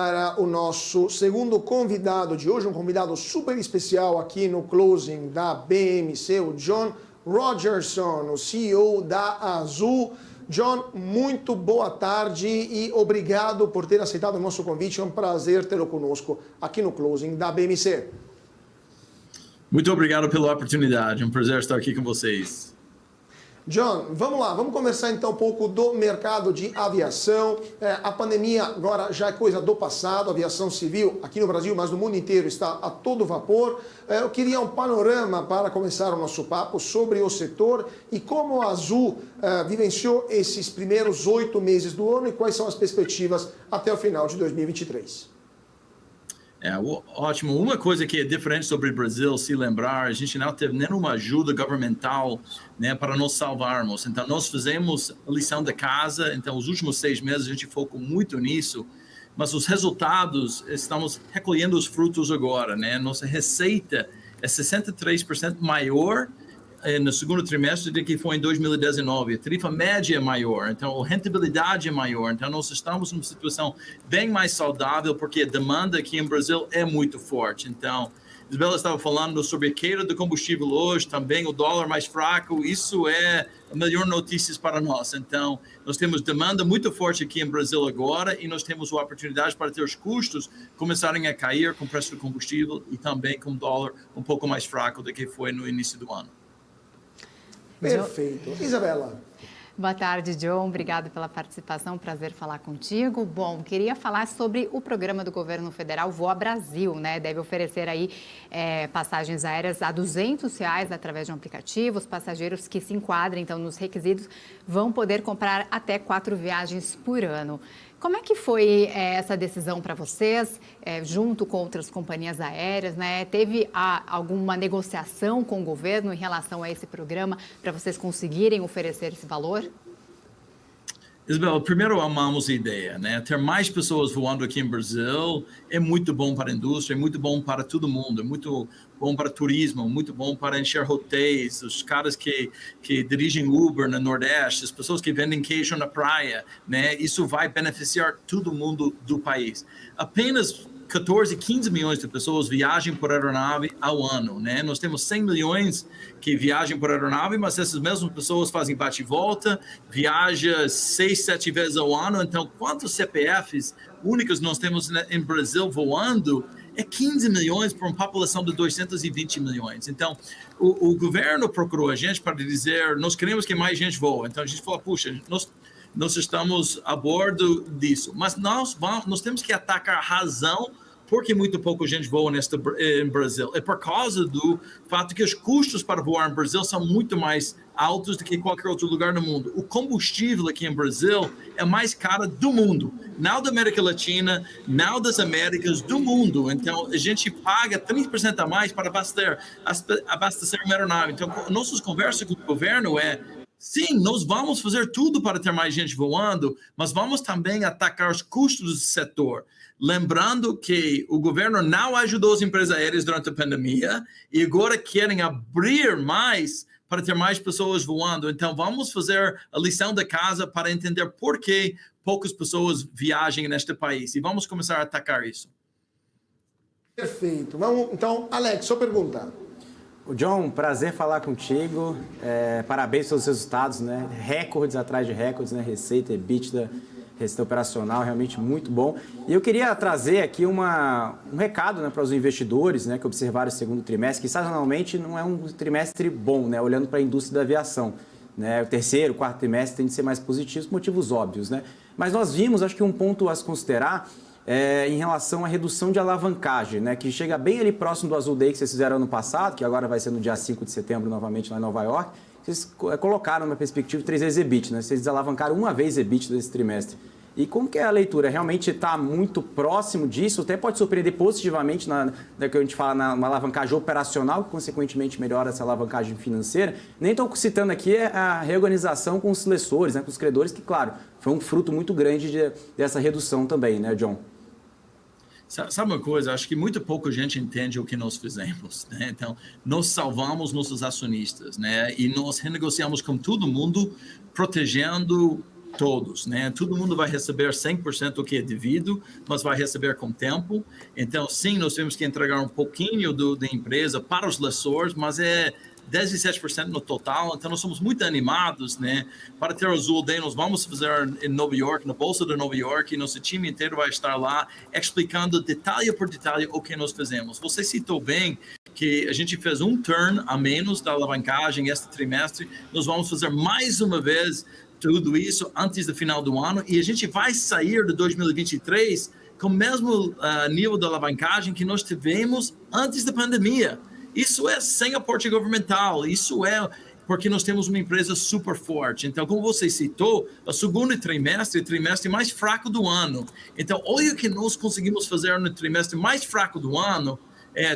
Para o nosso segundo convidado de hoje, um convidado super especial aqui no Closing da BMC, o John Rogerson, o CEO da Azul. John, muito boa tarde e obrigado por ter aceitado o nosso convite. É um prazer tê-lo conosco aqui no Closing da BMC. Muito obrigado pela oportunidade, é um prazer estar aqui com vocês. John, vamos lá, vamos conversar então um pouco do mercado de aviação. A pandemia agora já é coisa do passado, a aviação civil aqui no Brasil, mas no mundo inteiro está a todo vapor. Eu queria um panorama para começar o nosso papo sobre o setor e como a Azul vivenciou esses primeiros 8 meses do ano e quais são as perspectivas até o final de 2023. Ótimo. Uma coisa que é diferente sobre o Brasil, se lembrar, a gente não teve nenhuma ajuda governamental, né, para nos salvarmos. Então, nós fizemos a lição da casa. Então, os últimos 6 meses a gente focou muito nisso. Mas os resultados, estamos recolhendo os frutos agora, né? Nossa receita é 63% maior no segundo trimestre do que foi em 2019. A tarifa média é maior, então a rentabilidade é maior. Então nós estamos numa situação bem mais saudável porque a demanda aqui em Brasil é muito forte. Então, Isabela estava falando sobre a queda do combustível hoje, também o dólar mais fraco, isso é a melhor notícia para nós. Então, nós temos demanda muito forte aqui em Brasil agora e nós temos a oportunidade para ter os custos começarem a cair com o preço do combustível e também com o dólar um pouco mais fraco do que foi no início do ano. Perfeito. Isabela. Boa tarde, John. Obrigado pela participação. Prazer falar contigo. Bom, queria falar sobre o programa do governo federal Voa Brasil, né? Deve oferecer aí passagens aéreas a R$200 através de um aplicativo. Os passageiros que se enquadrem, então, nos requisitos vão poder comprar até 4 viagens por ano. Como é que foi essa decisão para vocês, junto com outras companhias aéreas, né? Teve alguma negociação com o governo em relação a esse programa para vocês conseguirem oferecer esse valor? Isabel, primeiro amamos a ideia, né? Ter mais pessoas voando aqui em Brasil é muito bom para a indústria, é muito bom para todo mundo, é muito bom para turismo, muito bom para encher hotéis, os caras que dirigem Uber no Nordeste, as pessoas que vendem queijo na praia, né? Isso vai beneficiar todo mundo do país. Apenas 14, 15 milhões de pessoas viajam por aeronave ao ano, né? Nós temos 100 milhões que viajam por aeronave, mas essas mesmas pessoas fazem bate e volta, viajam 6, 7 vezes ao ano. Então, quantos CPFs únicos nós temos em Brasil voando? É 15 milhões para uma população de 220 milhões. Então, o governo procurou a gente para dizer, nós queremos que mais gente voe. Então, a gente falou, puxa, nós estamos a bordo disso, mas nós temos que atacar a razão porque muito pouca gente voa em Brasil. É por causa do fato que os custos para voar no Brasil são muito mais altos do que qualquer outro lugar no mundo. O combustível aqui em Brasil é mais caro do mundo, não da América Latina, não das Américas, do mundo. Então, a gente paga 30% a mais para abastecer uma aeronave. Então, nossas conversas com o governo sim, nós vamos fazer tudo para ter mais gente voando, mas vamos também atacar os custos do setor. Lembrando que o governo não ajudou as empresas aéreas durante a pandemia e agora querem abrir mais para ter mais pessoas voando. Então, vamos fazer a lição da casa para entender por que poucas pessoas viajam neste país e vamos começar a atacar isso. Perfeito. Então, Alex, sua pergunta. John, prazer falar contigo. Parabéns pelos resultados, né? Recordes atrás de recordes, né? Receita, EBITDA, receita operacional, realmente muito bom. E eu queria trazer aqui um recado, né, para os investidores, né, que observaram o segundo trimestre, que sazonalmente não é um trimestre bom, né? Olhando para a indústria da aviação, né? O terceiro, quarto trimestre tem de ser mais positivos, motivos óbvios, né? Mas nós vimos, acho que um ponto a se considerar em relação à redução de alavancagem, né, que chega bem ali próximo do Azul Day que vocês fizeram ano passado, que agora vai ser no dia 5 de setembro novamente lá em Nova York. Vocês colocaram uma perspectiva de 3 vezes EBIT, né? Vocês desalavancaram uma vez EBIT desse trimestre. E como que é a leitura? Realmente está muito próximo disso? Até pode surpreender positivamente que a gente fala numa alavancagem operacional, que consequentemente melhora essa alavancagem financeira. Nem estou citando aqui a reorganização com os lessores, né, com os credores, que, claro, foi um fruto muito grande dessa redução também, né, John? Sabe uma coisa? Acho que muito pouca gente entende o que nós fizemos, né? Então, nós salvamos nossos acionistas, né? E nós renegociamos com todo mundo, protegendo todos, né? Todo mundo vai receber 100% do que é devido, mas vai receber com tempo. Então, sim, nós temos que entregar um pouquinho da empresa para os lessores, mas é 17% no total. Então, nós somos muito animados, né? Para ter o Azul Day, nós vamos fazer em Nova York, na Bolsa de Nova York, e nosso time inteiro vai estar lá explicando detalhe por detalhe o que nós fizemos. Você citou bem que a gente fez um turn a menos da alavancagem este trimestre. Nós vamos fazer mais uma vez tudo isso antes do final do ano, e a gente vai sair de 2023 com o mesmo nível de alavancagem que nós tivemos antes da pandemia. Isso é sem aporte governamental, isso é porque nós temos uma empresa super forte. Então, como você citou, o segundo trimestre é o trimestre mais fraco do ano. Então, olha o que nós conseguimos fazer no trimestre mais fraco do ano.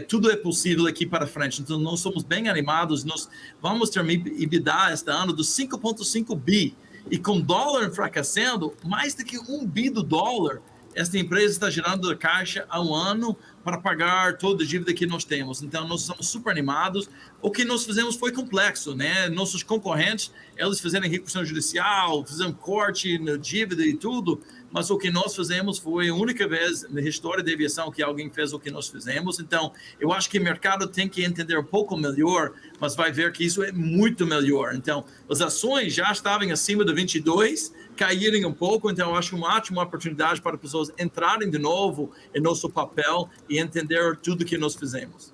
Tudo é possível aqui para frente. Então, nós somos bem animados. Nós vamos ter EBITDA este ano dos 5,5 bi. E com o dólar enfraquecendo, mais do que 1 bi do dólar, esta empresa está gerando caixa há um ano para pagar toda a dívida que nós temos. Então, nós estamos super animados. O que nós fizemos foi complexo, né? Nossos concorrentes, eles fizeram recursão judicial, fizeram corte na dívida e tudo, mas o que nós fizemos foi a única vez na história da aviação que alguém fez o que nós fizemos. Então, eu acho que o mercado tem que entender um pouco melhor, mas vai ver que isso é muito melhor. Então, as ações já estavam acima de 22, caírem um pouco, então eu acho uma ótima oportunidade para pessoas entrarem de novo em nosso papel e entender tudo que nós fizemos.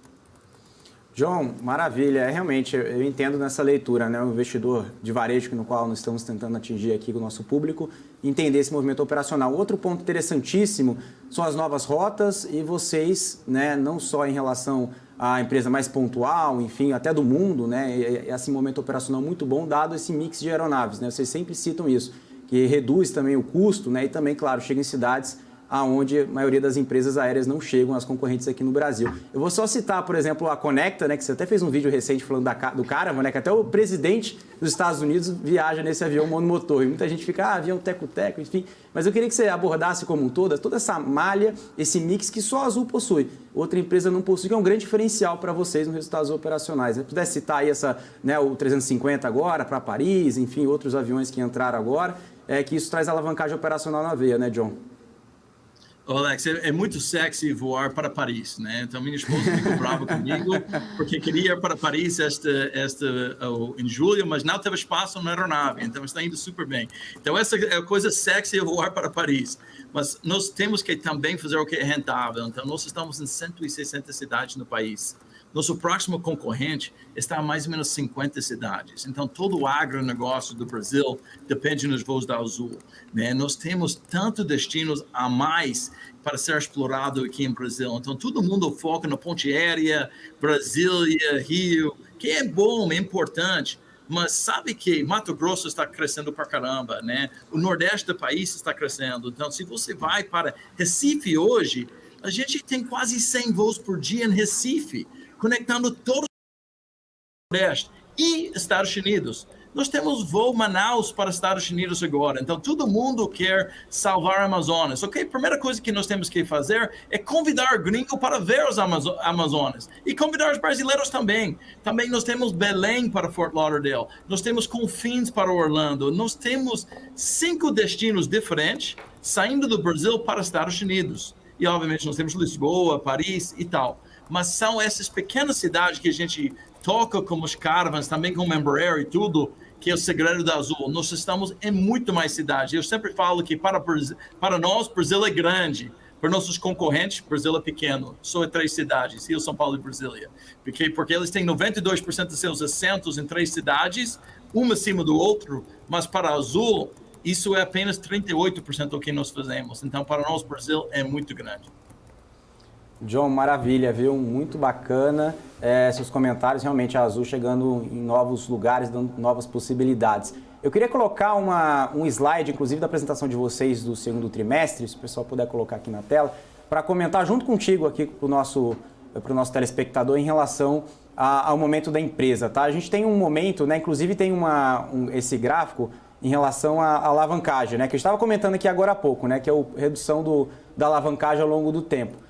John, maravilha. Realmente, eu entendo nessa leitura, né? O investidor de varejo no qual nós estamos tentando atingir aqui com o nosso público, entender esse movimento operacional. Outro ponto interessantíssimo são as novas rotas e vocês, né, não só em relação à empresa mais pontual, enfim, até do mundo, né? Esse momento operacional muito bom, dado esse mix de aeronaves, né? Vocês sempre citam isso, que reduz também o custo, né? E também, claro, chega em cidades aonde a maioria das empresas aéreas não chegam, as concorrentes aqui no Brasil. Eu vou só citar, por exemplo, a Conecta, né, que você até fez um vídeo recente falando do Caravan, né, que até o presidente dos Estados Unidos viaja nesse avião monomotor. E muita gente fica, avião teco-teco, enfim. Mas eu queria que você abordasse como um todo, toda essa malha, esse mix que só a Azul possui. Outra empresa não possui, que é um grande diferencial para vocês nos resultados operacionais. Se pudesse citar aí o 350 agora para Paris, enfim, outros aviões que entraram agora, que isso traz alavancagem operacional na veia, né, John? Alex, é muito sexy voar para Paris, né? Então, minha esposa ficou brava comigo porque queria ir para Paris em julho, mas não teve espaço na aeronave, então está indo super bem. Então, essa é a coisa sexy, voar para Paris. Mas nós temos que também fazer o que é rentável. Então, nós estamos em 160 cidades no país. Nosso próximo concorrente está a mais ou menos 50 cidades. Então, todo o agronegócio do Brasil depende dos voos da Azul, né? Nós temos tantos destinos a mais para ser explorado aqui em Brasil. Então, todo mundo foca na ponte aérea, Brasília, Rio, que é bom, é importante. Mas sabe que Mato Grosso está crescendo para caramba, né? O Nordeste do país está crescendo. Então, se você vai para Recife hoje, a gente tem quase 100 voos por dia em Recife, conectando todo o Nordeste e Estados Unidos. Nós temos voo Manaus para Estados Unidos agora, então todo mundo quer salvar a Amazonas. Ok, a primeira coisa que nós temos que fazer é convidar gringo para ver os Amazonas e convidar os brasileiros também. Também nós temos Belém para Fort Lauderdale, nós temos Confins para Orlando, nós temos 5 destinos diferentes saindo do Brasil para Estados Unidos. E obviamente nós temos Lisboa, Paris e tal. Mas são essas pequenas cidades que a gente toca como os Caravans, também com o Embraer e tudo, que é o segredo da Azul. Nós estamos em muito mais cidades. Eu sempre falo que para nós, Brasil é grande. Para nossos concorrentes, Brasil é pequeno. Só é 3 cidades, Rio, São Paulo e Brasília. Porque eles têm 92% de seus assentos em 3 cidades, uma acima do outro, mas para a Azul, isso é apenas 38% do que nós fazemos. Então, para nós, Brasil é muito grande. John, maravilha, viu? Muito bacana seus comentários. Realmente, a Azul chegando em novos lugares, dando novas possibilidades. Eu queria colocar um slide, inclusive, da apresentação de vocês do segundo trimestre, se o pessoal puder colocar aqui na tela, para comentar junto contigo aqui para o nosso telespectador em relação ao momento da empresa, tá? A gente tem um momento, né? Inclusive tem esse gráfico em relação à alavancagem, né? Que eu estava comentando aqui agora há pouco, né? Que é a redução da alavancagem ao longo do tempo.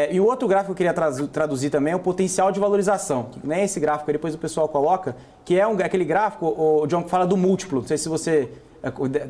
E o outro gráfico que eu queria traduzir também é o potencial de valorização. Não é esse gráfico que depois o pessoal coloca, que é aquele gráfico, o John, que fala do múltiplo. Não sei se você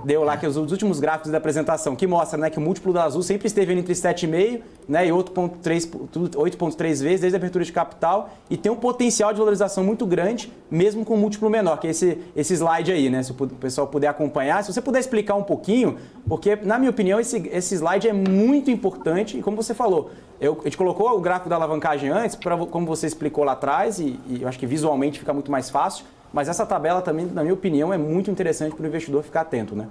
deu lá que os últimos gráficos da apresentação, que mostra, né, que o múltiplo da Azul sempre esteve entre 7,5, né, e 8,3 vezes desde a abertura de capital, e tem um potencial de valorização muito grande, mesmo com um múltiplo menor, que é esse slide aí, né, se o pessoal puder acompanhar. Se você puder explicar um pouquinho, porque, na minha opinião, esse slide é muito importante, e como você falou, a gente colocou o gráfico da alavancagem antes, como você explicou lá atrás, e eu acho que visualmente fica muito mais fácil, mas essa tabela também, na minha opinião, é muito interessante para o investidor ficar atento, né?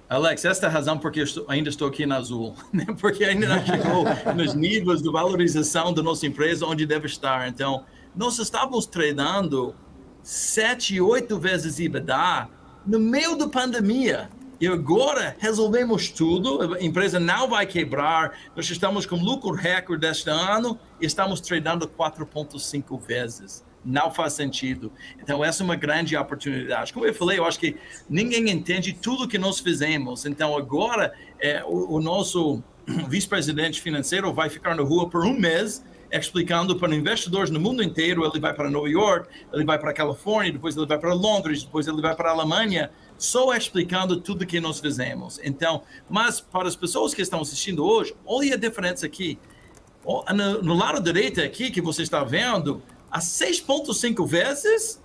Alex, esta é a razão porque ainda estou aqui na Azul, né? Porque ainda não chegou nos níveis de valorização da nossa empresa onde deve estar. Então, nós estávamos tradando 7, 8 vezes EBITDA no meio da pandemia. E agora resolvemos tudo, a empresa não vai quebrar, nós estamos com lucro recorde deste ano e estamos tradando 4,5 vezes. Não faz sentido. Então, essa é uma grande oportunidade. Como eu falei, eu acho que ninguém entende tudo que nós fizemos. Então, agora, o nosso vice-presidente financeiro vai ficar na rua por um mês, explicando para investidores no mundo inteiro. Ele vai para Nova York, ele vai para a Califórnia, depois ele vai para Londres, depois ele vai para a Alemanha, só explicando tudo que nós fizemos. Então, mas para as pessoas que estão assistindo hoje, olha a diferença aqui. No lado direito aqui, que você está vendo, a 6,5 vezes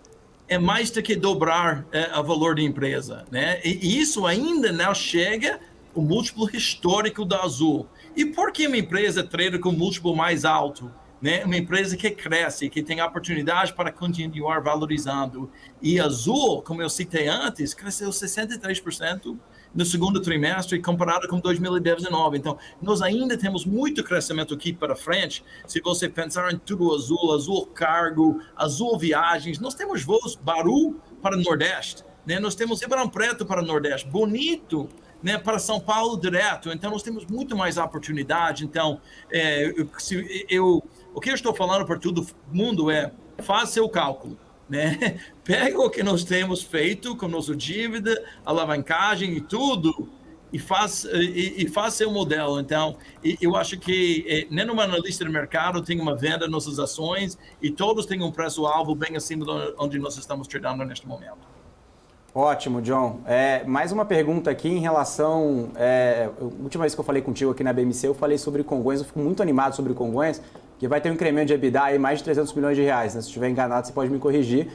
é mais do que dobrar o valor da empresa, né? E isso ainda não chega o múltiplo histórico da Azul. E por que uma empresa trade com múltiplo mais alto? Né? Uma empresa que cresce, que tem oportunidade para continuar valorizando. E a Azul, como eu citei antes, cresceu 63% no segundo trimestre comparado com 2019. Então, nós ainda temos muito crescimento aqui para frente. Se você pensar em tudo Azul, Azul Cargo, Azul Viagens, nós temos voos Baru para o Nordeste, né? Nós temos Ribeirão Preto para o Nordeste, Bonito, né, para São Paulo direto. Então, nós temos muito mais oportunidade. Então, o que eu estou falando para todo mundo é, faça seu cálculo, né? Pega o que nós temos feito com nossa dívida, alavancagem e tudo, e faz seu modelo. Então, eu acho que nenhum analista de mercado tem uma venda nas nossas ações e todos têm um preço-alvo bem acima de onde nós estamos tradando neste momento. Ótimo, John. Mais uma pergunta aqui em relação... a última vez que eu falei contigo aqui na BMC, eu falei sobre Congonhas, eu fico muito animado sobre Congonhas, que vai ter um incremento de EBITDA aí mais de 300 milhões de reais, né? Se estiver enganado, você pode me corrigir.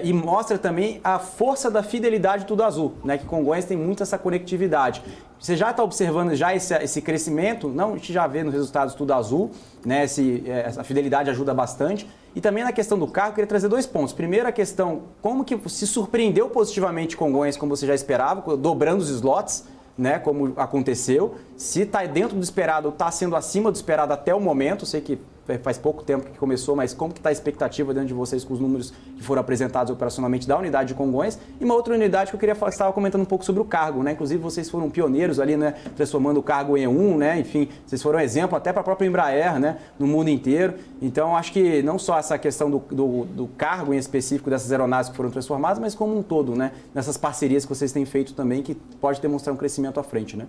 E mostra também a força da fidelidade do Tudo Azul, né? Que Congonhas tem muito essa conectividade. Você já está observando já esse crescimento? Não, a gente já vê nos resultados do Tudo Azul, né? Essa fidelidade ajuda bastante. E também na questão do carro, eu queria trazer 2 pontos. Primeiro, a questão, como que se surpreendeu positivamente Congonhas, como você já esperava, dobrando os slots, né, como aconteceu. Se está dentro do esperado, está sendo acima do esperado até o momento. Eu sei que faz pouco tempo que começou, mas como que está a expectativa dentro de vocês com os números que foram apresentados operacionalmente da unidade de Congonhas? E uma outra unidade que eu queria falar, estava comentando um pouco sobre o cargo, né? Inclusive vocês foram pioneiros ali, né, transformando o cargo em E1, né? Enfim, vocês foram exemplo até para a própria Embraer, né, no mundo inteiro. Então, acho que não só essa questão do cargo em específico dessas aeronaves que foram transformadas, mas como um todo, né? Nessas parcerias que vocês têm feito também, que pode demonstrar um crescimento à frente, né?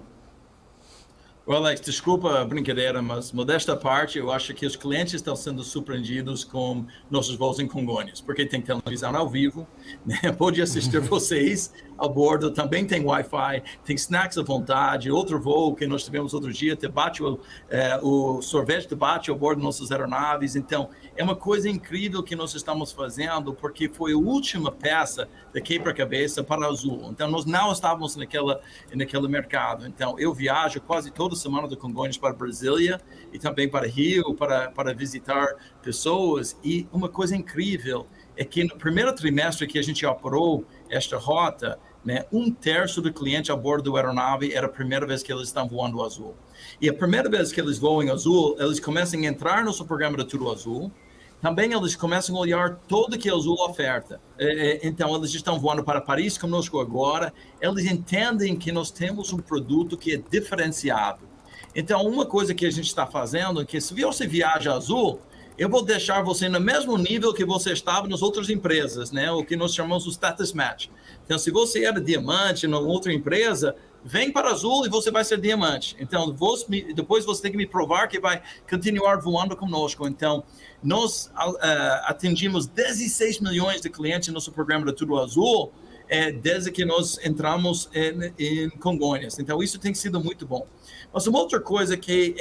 Alex, desculpa a brincadeira, mas modesta parte, eu acho que os clientes estão sendo surpreendidos com nossos voos em Congonhas, porque tem televisão ao vivo, né? Pode assistir vocês a bordo, também tem Wi-Fi, tem snacks à vontade. Outro voo que nós tivemos outro dia, debate, o sorvete debate ao bordo de nossas aeronaves. Então, é uma coisa incrível que nós estamos fazendo, porque foi a última peça de quebra-cabeça para a Azul. Então, nós não estávamos naquele mercado. Então, eu viajo quase toda semana de Congonhas para Brasília e também para Rio, para visitar pessoas. E uma coisa incrível é que no primeiro trimestre que a gente operou esta rota, né, 1/3 do cliente a bordo da aeronave era a primeira vez que eles estão voando Azul. E a primeira vez que eles voam em Azul, eles começam a entrar no nosso programa de Tudo Azul. Também eles começam a olhar tudo que a Azul oferta. Então, eles estão voando para Paris conosco agora. Eles entendem que nós temos um produto que é diferenciado. Então, uma coisa que a gente está fazendo é que se você viaja Azul, eu vou deixar você no mesmo nível que você estava nas outras empresas, né? O que nós chamamos de status match. Então, se você era diamante em outra empresa, vem para Azul e você vai ser diamante. Então, depois você tem que me provar que vai continuar voando conosco. Então, nós atingimos 16 milhões de clientes no nosso programa de Tudo Azul desde que nós entramos em Congonhas. Então, isso tem sido muito bom. Mas uma outra coisa que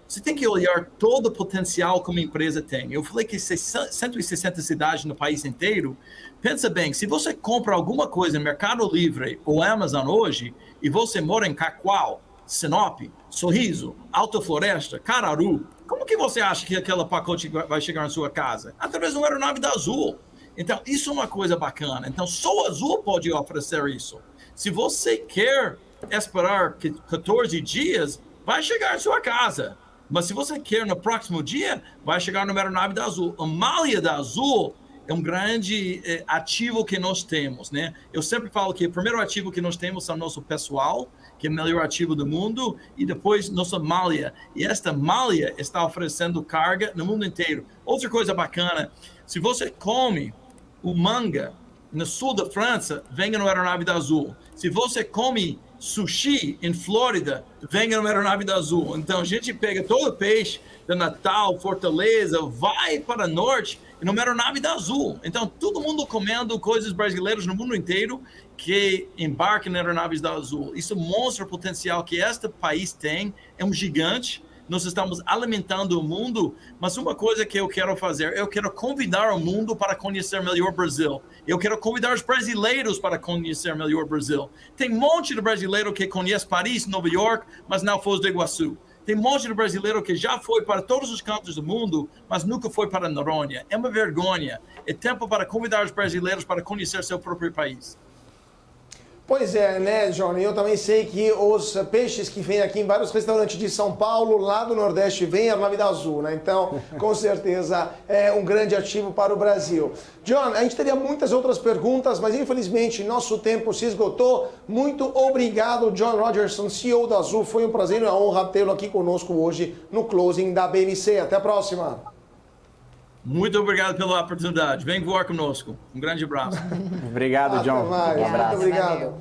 você tem que olhar todo o potencial que uma empresa tem. Eu falei que 160 cidades no país inteiro. Pensa bem, se você compra alguma coisa no Mercado Livre ou Amazon hoje, e você mora em Cacoal, Sinop, Sorriso, Alta Floresta, Cararu, como que você acha que aquele pacote vai chegar na sua casa? Através de uma aeronave da Azul. Então, isso é uma coisa bacana. Então, só a Azul pode oferecer isso. Se você quer esperar 14 dias, vai chegar em sua casa. Mas se você quer no próximo dia, vai chegar numa aeronave da Azul. A malha da Azul é um grande ativo que nós temos, né? Eu sempre falo que o primeiro ativo que nós temos é o nosso pessoal, que é o melhor ativo do mundo, e depois nossa malha. E esta malha está oferecendo carga no mundo inteiro. Outra coisa bacana, se você come o manga no sul da França, venha no aeronave da Azul. Se você come sushi em Flórida, venha no aeronave da Azul. Então a gente pega todo o peixe de Natal, Fortaleza, vai para o norte e numa aeronave da Azul. Então todo mundo comendo coisas brasileiras no mundo inteiro que embarquem em aeronaves da Azul. Isso mostra o potencial que este país tem, é um gigante. Nós estamos alimentando o mundo, mas uma coisa que eu quero fazer, eu quero convidar o mundo para conhecer melhor o Brasil. Eu quero convidar os brasileiros para conhecer melhor o Brasil. Tem um monte de brasileiro que conhece Paris, Nova York, mas não Foz do Iguaçu. Tem um monte de brasileiro que já foi para todos os cantos do mundo, mas nunca foi para Noronha. É uma vergonha. É tempo para convidar os brasileiros para conhecer seu próprio país. Pois é, né, Johnny? Eu também sei que os peixes que vêm aqui em vários restaurantes de São Paulo, lá do Nordeste, vêm a aeronave da Azul, né? Então, com certeza, é um grande ativo para o Brasil. John, a gente teria muitas outras perguntas, mas infelizmente nosso tempo se esgotou. Muito obrigado, John Rodgerson, CEO da Azul. Foi um prazer e uma honra tê-lo aqui conosco hoje no closing da BMC. Até a próxima. Muito obrigado pela oportunidade. Vem voar conosco. Um grande abraço. Obrigado, John. Até mais. Um abraço. Muito obrigado.